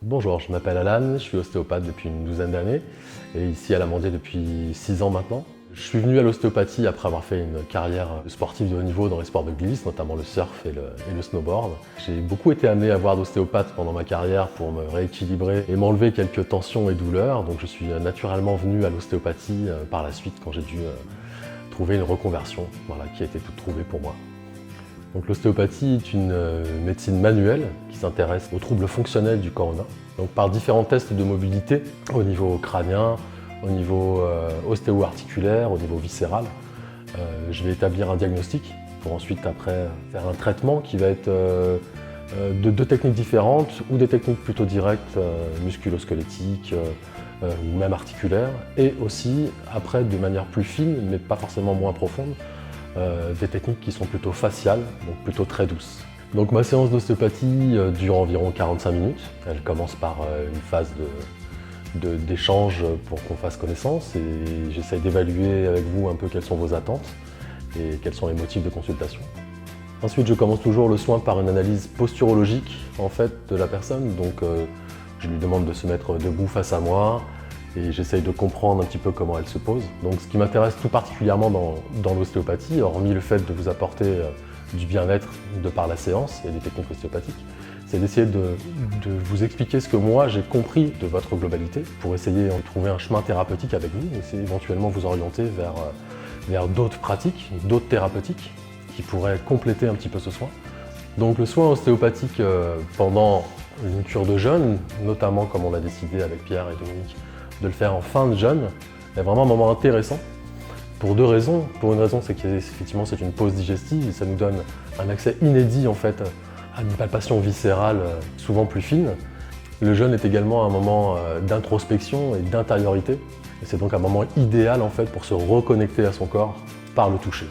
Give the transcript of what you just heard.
Bonjour, je m'appelle Alan, je suis ostéopathe depuis une douzaine d'années et ici à l'Amandier depuis 6 ans maintenant. Je suis venu à l'ostéopathie après avoir fait une carrière sportive de haut niveau dans les sports de glisse, notamment le surf et le snowboard. J'ai beaucoup été amené à voir d'ostéopathes pendant ma carrière pour me rééquilibrer et m'enlever quelques tensions et douleurs. Donc je suis naturellement venu à l'ostéopathie par la suite quand j'ai dû trouver une reconversion qui a été toute trouvée pour moi. Donc l'ostéopathie est une médecine manuelle qui s'intéresse aux troubles fonctionnels du corps humain. Donc par différents tests de mobilité au niveau crânien, au niveau ostéo-articulaire, au niveau viscéral, je vais établir un diagnostic pour ensuite après faire un traitement qui va être de deux techniques différentes ou des techniques plutôt directes, musculo-squelettiques ou même articulaires, et aussi après de manière plus fine mais pas forcément moins profonde, des techniques qui sont plutôt faciales, donc plutôt très douces. Donc ma séance d'ostéopathie dure environ 45 minutes. Elle commence par une phase d'échange pour qu'on fasse connaissance et j'essaye d'évaluer avec vous un peu quelles sont vos attentes et quels sont les motifs de consultation. Ensuite, je commence toujours le soin par une analyse posturologique en fait, de la personne. Donc je lui demande de se mettre debout face à moi, et j'essaye de comprendre un petit peu comment elle se pose. Donc ce qui m'intéresse tout particulièrement dans l'ostéopathie, hormis le fait de vous apporter du bien-être de par la séance et des techniques ostéopathiques, c'est d'essayer de vous expliquer ce que moi j'ai compris de votre globalité pour essayer de trouver un chemin thérapeutique avec vous et c'est éventuellement vous orienter vers d'autres pratiques, d'autres thérapeutiques qui pourraient compléter un petit peu ce soin. Donc le soin ostéopathique pendant une cure de jeûne, notamment comme on l'a décidé avec Pierre et Dominique, de le faire en fin de jeûne, est vraiment un moment intéressant pour deux raisons. Pour une raison, c'est qu'effectivement c'est une pause digestive et ça nous donne un accès inédit en fait à une palpation viscérale souvent plus fine. Le jeûne est également un moment d'introspection et d'intériorité et c'est donc un moment idéal en fait pour se reconnecter à son corps par le toucher.